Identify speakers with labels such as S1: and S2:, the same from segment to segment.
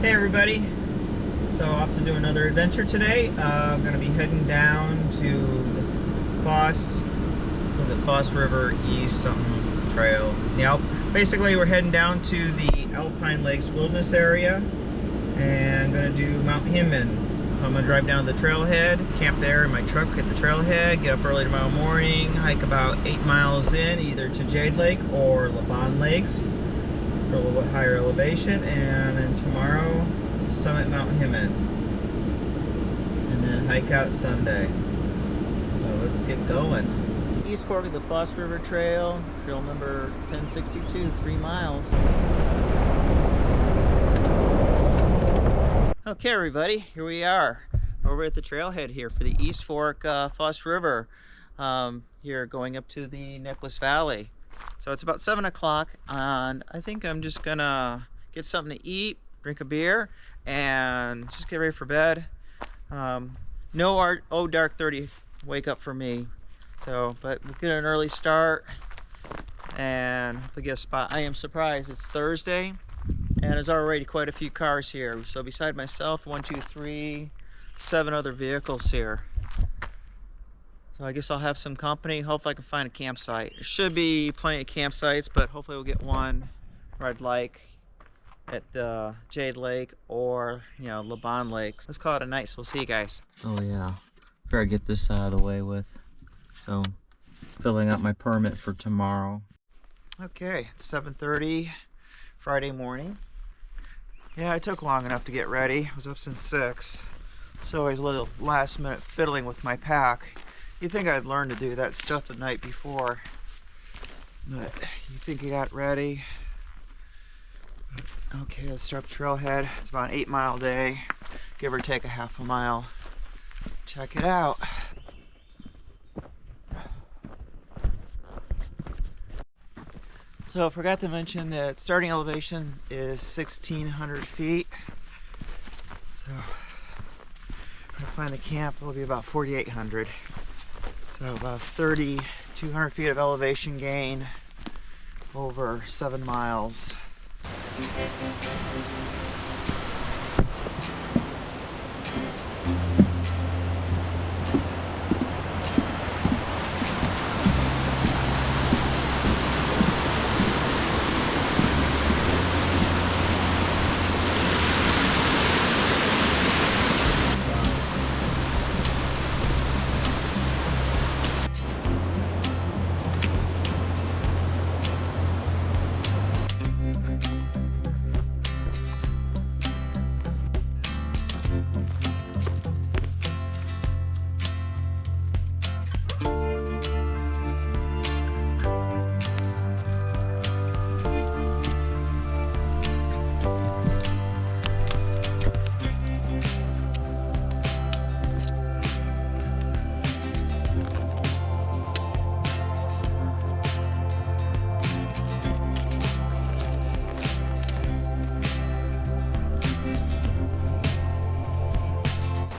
S1: Hey everybody, so off to do another adventure today. I'm going to be heading down to the Foss River East something trail. Basically we're heading down to the Alpine Lakes Wilderness area and going to do Mt Hinman. I'm going to drive down to the trailhead, camp there in my truck at the trailhead, get up early tomorrow morning, hike about 8 miles in either to Jade Lake or Mt Lakes. For a little bit higher elevation, and then tomorrow summit Mt Hinman, and then hike out Sunday. So let's get going. East Fork of the Foss River Trail, trail number 1062, 3 miles. Okay everybody, here we are over at the trailhead here for the East Fork Foss River, here going up to the Necklace Valley. So it's about 7 o'clock, and I think I'm just gonna get something to eat, drink a beer, and just get ready for bed. No dark 30 wake up for me. So, but we'll get an early start and hopefully get a spot. I am surprised it's Thursday, and there's already quite a few cars here. So beside myself, 1, 2, 3, 7 other vehicles here. So I guess I'll have some company. Hopefully I can find a campsite. There should be plenty of campsites, but hopefully we'll get one where I'd like at Jade Lake or, Mt Lakes. Let's call it a night, so we'll see you guys. Oh yeah, better get this out of the way with. So, filling out my permit for tomorrow. Okay, it's 7:30 Friday morning. Yeah, it took long enough to get ready. I was up since 6. So always a little last minute fiddling with my pack. You'd think I'd learn to do that stuff the night before, but you think you got ready. Okay, let's start the trailhead. It's about an 8-mile day, give or take a half a mile. Check it out. So I forgot to mention that starting elevation is 1,600 feet. So when I plan the camp, it'll be about 4,800. So about 3,200 feet of elevation gain over 7 miles.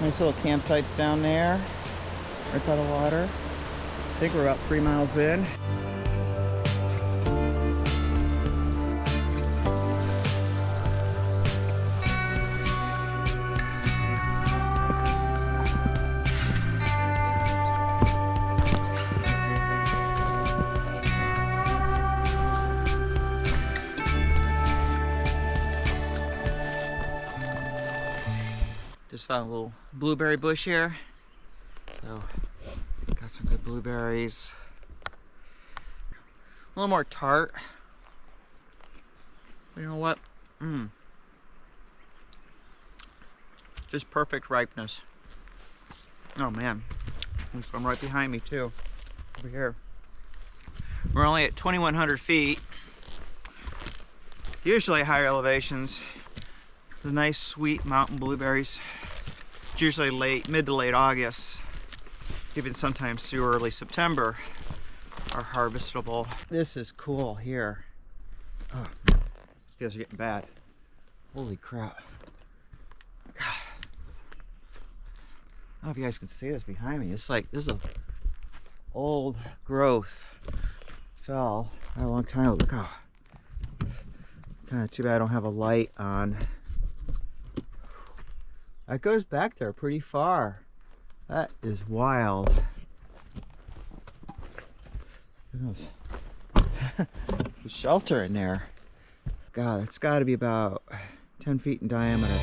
S1: Nice little campsites down there, right by the water. I think we're about 3 miles in. Just found a little blueberry bush here, so got some good blueberries. A little more tart. But you know what? Just perfect ripeness. Oh man, there's some right behind me too, over here. We're only at 2,100 feet. Usually higher elevations, the nice sweet mountain blueberries. It's usually mid to late August, even sometimes through early September, are harvestable. This is cool here. Oh, these guys are getting bad. Holy crap. God. I don't know if you guys can see this behind me. It's like, this is a old growth. Fell a long time ago. Look how, kind of too bad I don't have a light on. It goes back there pretty far. That is wild. There's shelter in there. God, it's got to be about 10 feet in diameter.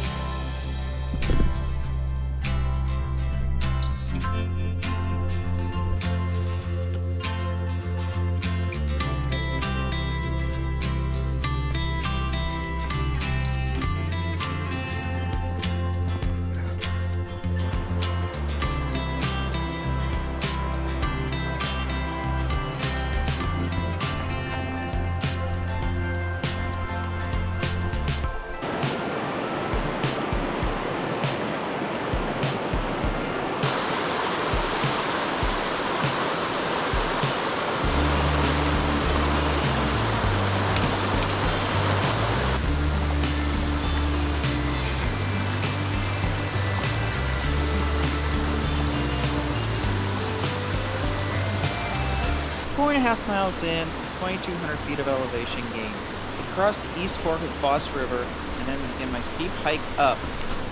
S1: Four and a half miles in, 2,200 feet of elevation gain. I crossed the East Fork of the Foss River and then begin my steep hike up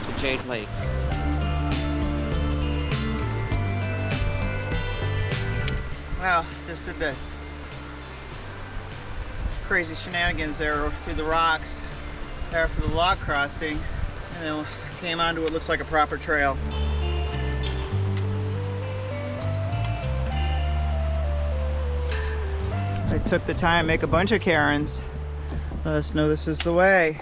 S1: to Jade Lake. Wow, just did this crazy shenanigans there through the rocks there for the log crossing, and then came onto what looks like a proper trail. I took the time to make a bunch of Karens. Let us know this is the way.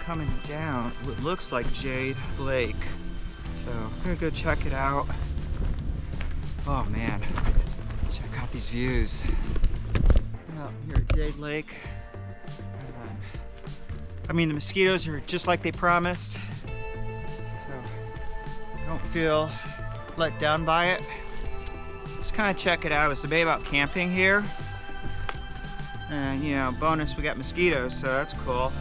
S1: Coming down what looks like Jade Lake, so I'm gonna go check it out. Oh man, check out these views. Out here at Jade Lake. I mean, the mosquitoes are just like they promised, so I don't feel let down by it. Just kind of check it out. It's debate about camping here, and you know, bonus, we got mosquitoes, so that's cool.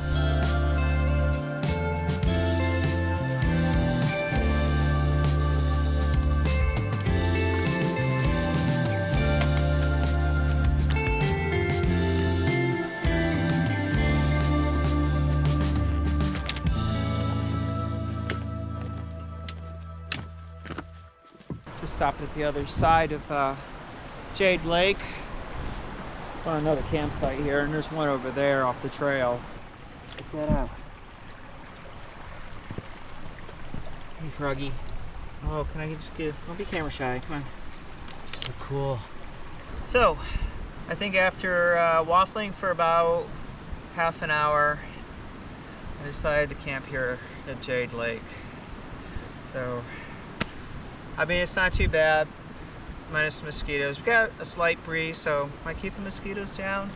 S1: Just stopped at the other side of Jade Lake. Found another campsite here, and there's one over there off the trail. Check that out. Hey, Froggy. Oh, can I just get? Don't be camera shy. Come on. Just so cool. So, I think after waffling for about half an hour, I decided to camp here at Jade Lake. So, I mean, it's not too bad, minus the mosquitoes. We got a slight breeze, so might keep the mosquitoes down.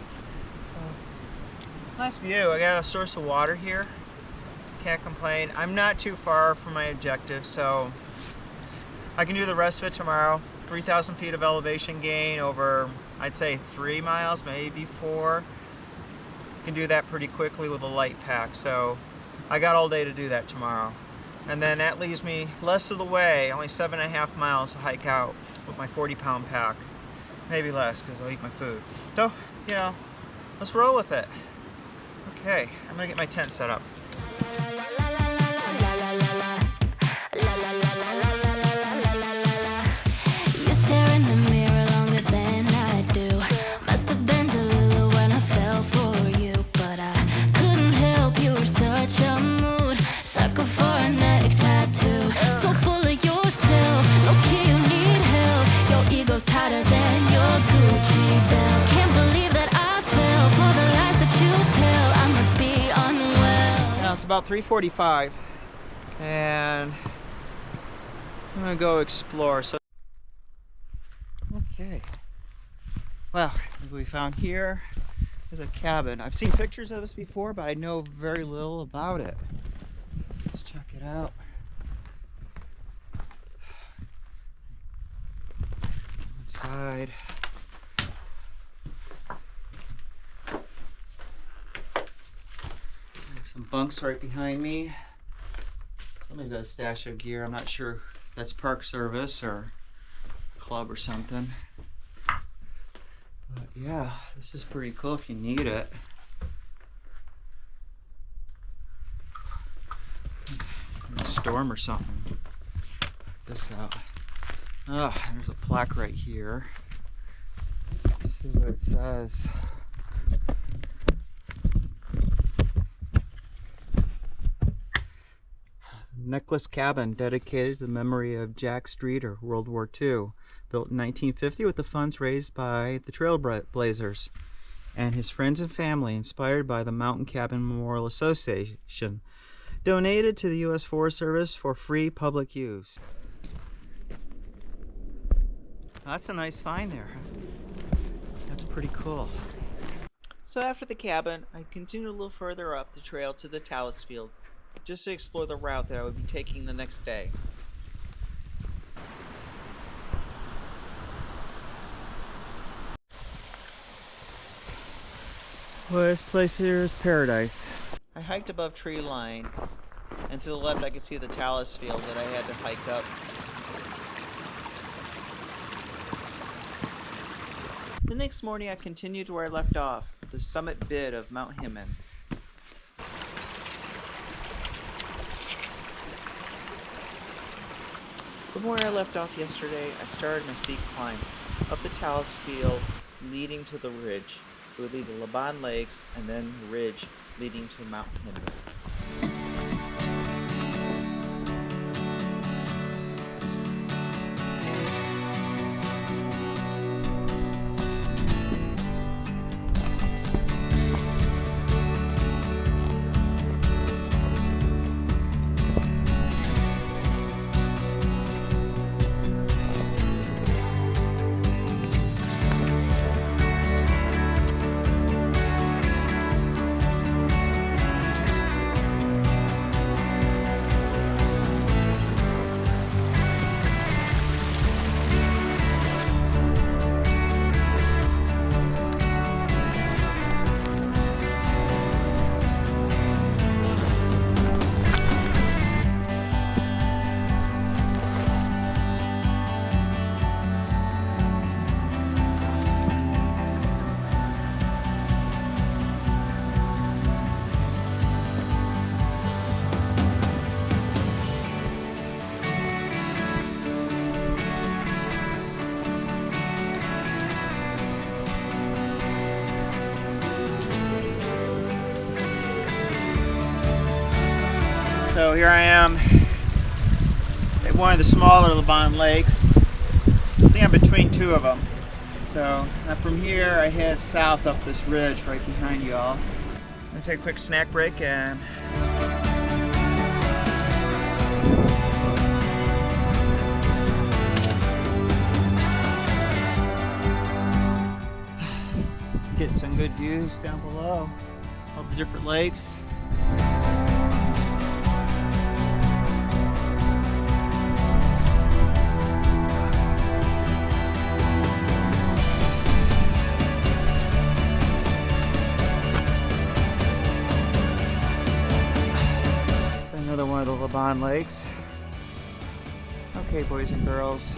S1: Nice view. I got a source of water here. Can't complain. I'm not too far from my objective, so I can do the rest of it tomorrow. 3,000 feet of elevation gain over, I'd say 3 miles, maybe 4. Can do that pretty quickly with a light pack, so I got all day to do that tomorrow. And then that leaves me less of the way, only 7.5 miles to hike out with my 40-pound pack. Maybe less because I'll eat my food. So, you know, let's roll with it. Okay, I'm gonna get my tent set up.
S2: You stare in the mirror longer than I do. Must have been delulu when I fell for you, but I couldn't help. You were such a mood, sucker for a neck tattoo. So full of yourself, low key you need help. Your ego's tighter than your Gucci belt. Can't believe that I fell for the lies that you tell. I must be unwell.
S1: Now it's about 3:45, and I'm gonna go explore. So, okay. Well, what we found here is a cabin. I've seen pictures of this before, but I know very little about it. Let's check it out. Inside. Some bunks right behind me. Somebody's got a stash of gear. I'm not sure if that's Park Service or club or something. But yeah, this is pretty cool if you need it. In a storm or something. Check this out. Oh, there's a plaque right here. Let's see what it says. Necklace cabin dedicated to the memory of Jack Streeter, World War II, built in 1950 with the funds raised by the Trailblazers and his friends and family, inspired by the Mountain Cabin Memorial Association, donated to the U.S. Forest Service for free public use. That's a nice find there. That's pretty cool. So after the cabin, I continued a little further up the trail to the talus field, just to explore the route that I would be taking the next day. Well, this place here is paradise. I hiked above tree line, and to the left I could see the talus field that I had to hike up. The next morning I continued where I left off, the summit bit of Mt Hinman. From where I left off yesterday, I started my steep climb up the talus field leading to the ridge. It would lead to Laban Lakes and then the ridge leading to Mt Hinman. So here I am at one of the smaller Laban lakes. I think I'm between two of them. So from here I head south up this ridge right behind you all. I'm gonna take a quick snack break and get some good views down below of the different lakes. Another one of the Laban lakes. Okay, boys and girls,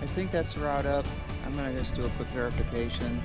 S1: I think that's the route up. I'm gonna just do a quick verification.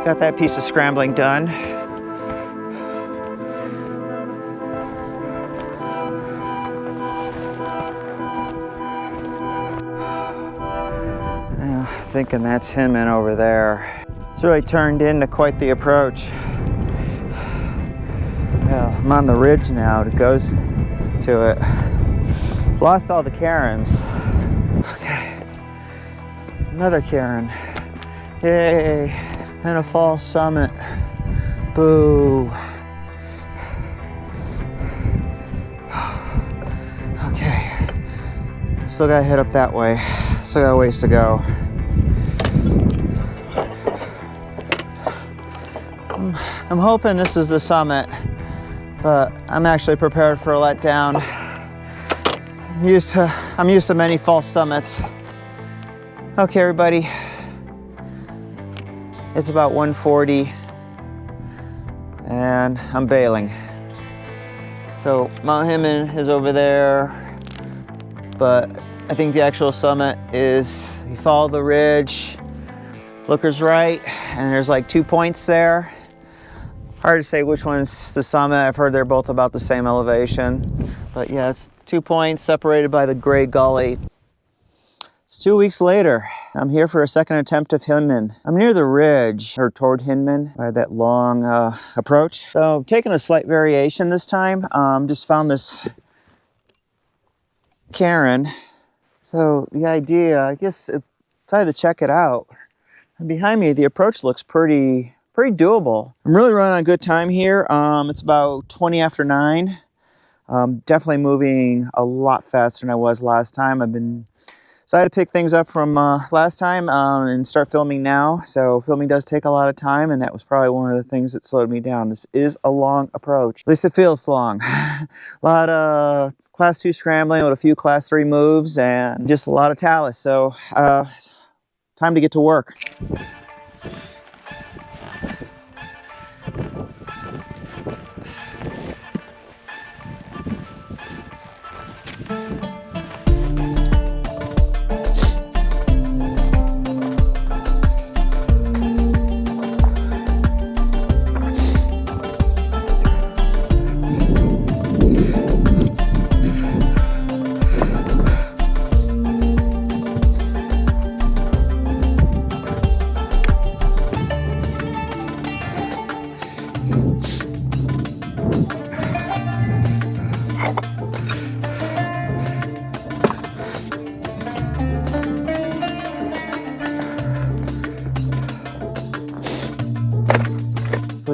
S1: Got that piece of scrambling done. Thinking that's Hinman over there. It's really turned into quite the approach. Well, I'm on the ridge now that goes to it. Lost all the cairns. Okay, another cairn. Yay, and a false summit. Boo. Okay, still gotta head up that way. Still got a ways to go. I'm hoping this is the summit, but I'm actually prepared for a letdown. I'm used to many false summits. Okay, everybody. It's about 1:40 and I'm bailing. So Mt Hinman is over there, but I think the actual summit is, you follow the ridge, looker's right, and there's like 2 points there. Hard to say which one's the summit. I've heard they're both about the same elevation. But yeah, it's 2 points separated by the gray gully. It's 2 weeks later. I'm here for a second attempt of Hinman. I'm near the ridge, or toward Hinman, by that long approach. So I'm taking a slight variation this time. Just found this cairn. So the idea, I guess, decided to check it out. And behind me, the approach looks pretty doable. I'm really running on good time here. It's about 20 after 9. Definitely moving a lot faster than I was last time. I've been decided to pick things up from last time and start filming now. So filming does take a lot of time, and that was probably one of the things that slowed me down. This is a long approach. At least it feels long. A lot of class 2 scrambling with a few class 3 moves and just a lot of talus. So time to get to work.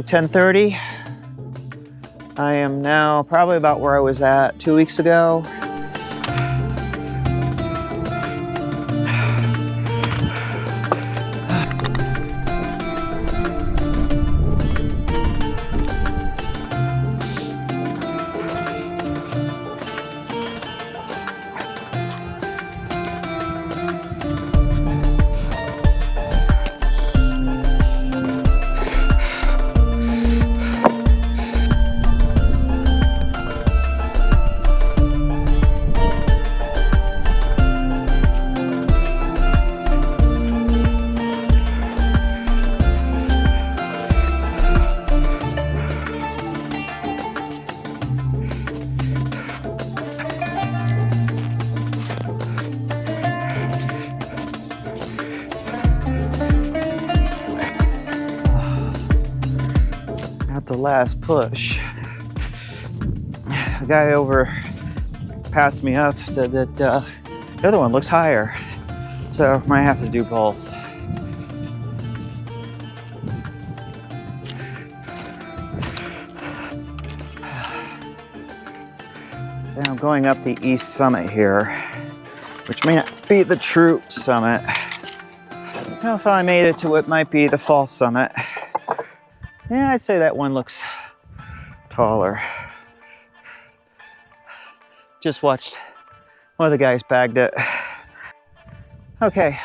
S1: 10:30. I am now probably about where I was at 2 weeks ago. At the last push, a guy over passed me up, said that the other one looks higher, so might have to do both. And I'm going up the East Summit here, which may not be the true summit. I don't know if I made it to what might be the false summit. Yeah, I'd say that one looks taller. Just watched one of the guys bagged it. Okay,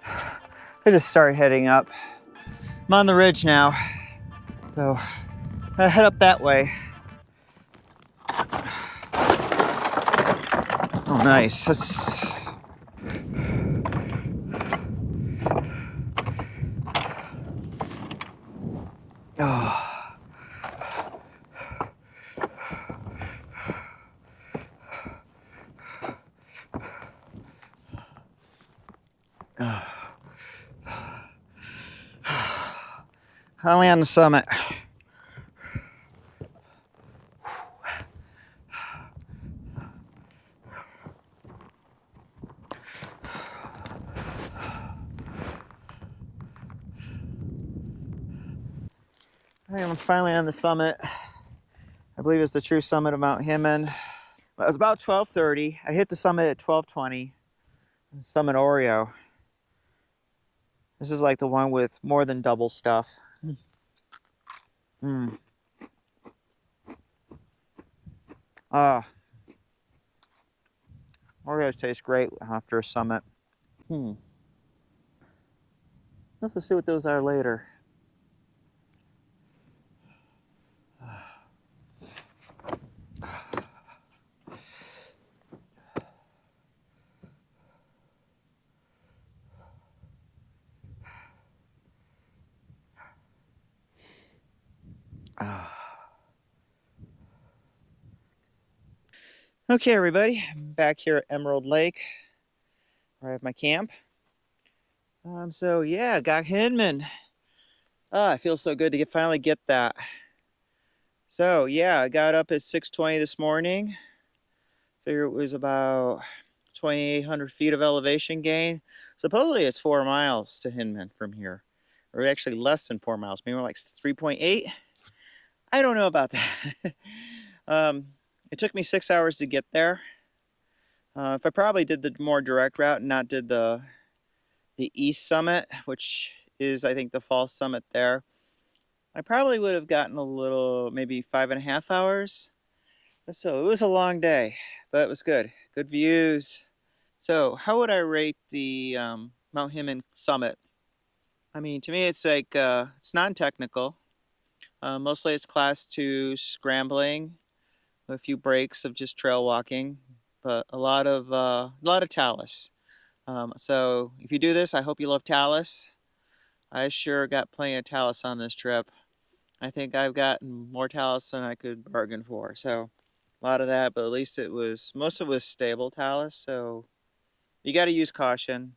S1: I just started heading up. I'm on the ridge now, so I head up that way. Oh, nice. That's... Oh. Finally on the summit. I am finally on the summit. I believe it's the true summit of Mount Hinman. It was about 12:30. I hit the summit at 12:20. Summit Oreo. This is like the one with more than double stuff. Mm. Oreos taste great after a summit. We'll have to see what those are later. Okay, everybody, I'm back here at Emerald Lake, where I have my camp. So yeah, got Hinman. It feels so good to finally get that. So yeah, I got up at 6:20 this morning. Figure it was about 2,800 feet of elevation gain. Supposedly it's 4 miles to Hinman from here, or actually less than 4 miles, maybe more like 3.8. I don't know about that. It took me 6 hours to get there. If I probably did the more direct route and not did the East Summit, which is I think the false summit there, I probably would have gotten a little, maybe 5.5 hours. So it was a long day, but it was good. Good views. So how would I rate the Mount Hinman Summit? I mean, to me, it's like, it's non-technical. Mostly it's class 2 scrambling, a few breaks of just trail walking, but a lot of talus. So if you do this, I hope you love talus. I sure got plenty of talus on this trip. I think I've gotten more talus than I could bargain for. So a lot of that, but at least most of it was stable talus. So you got to use caution.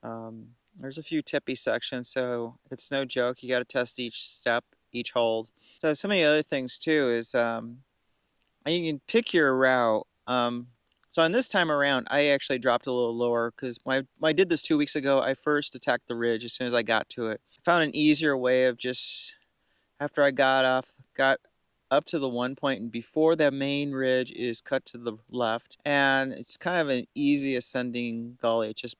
S1: There's a few tippy sections, so it's no joke. You got to test each step, each hold. So some of the other things too is you can pick your route. So on this time around, I actually dropped a little lower because when I did this 2 weeks ago, I first attacked the ridge as soon as I got to it. I found an easier way of just after I got up to the one point and before the main ridge is cut to the left, and it's kind of an easy ascending gully. It just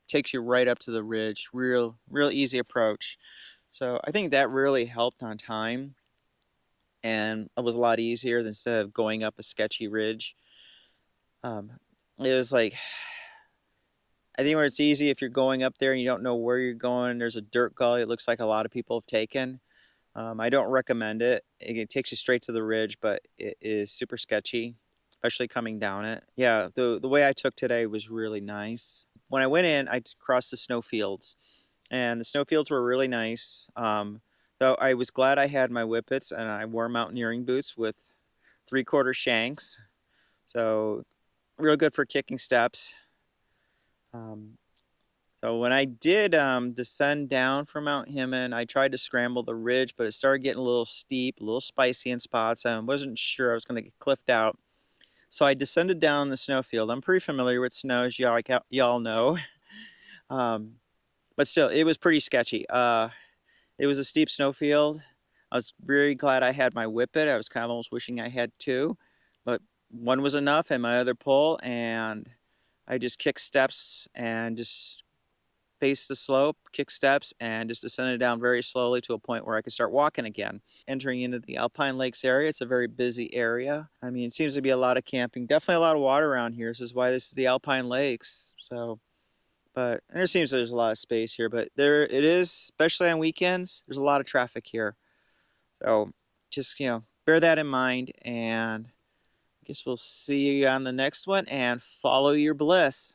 S1: takes you right up to the ridge. Real easy approach. So I think that really helped on time, and it was a lot easier than instead of going up a sketchy ridge. Um, it was like, I think where it's easy if you're going up there and you don't know where you're going. There's a dirt gully. It looks like a lot of people have taken. I don't recommend it. It takes you straight to the ridge, but it is super sketchy, especially coming down it. Yeah, the way I took today was really nice. When I went in, I crossed the snowfields, and the snowfields were really nice. Though I was glad I had my whippets and I wore mountaineering boots with 3/4 shanks, so real good for kicking steps. Um, So when I did descend down from Mount Hinman, I tried to scramble the ridge, but it started getting a little steep, a little spicy in spots. I wasn't sure I was going to get cliffed out. So I descended down the snowfield. I'm pretty familiar with snow, as y'all know. Um, but still, it was pretty sketchy. It was a steep snowfield. I was very glad I had my whippet. I was kind of almost wishing I had two, but one was enough and my other pole, and I just kicked steps and just faced the slope, kicked steps, and just descended down very slowly to a point where I could start walking again. Entering into the Alpine Lakes area, it's a very busy area. I mean, it seems to be a lot of camping. Definitely a lot of water around here. This is why this is the Alpine Lakes. So, but and there seems there's a lot of space here, but there it is, especially on weekends. There's a lot of traffic here. So, just bear that in mind, and I guess we'll see you on the next one. And follow your bliss.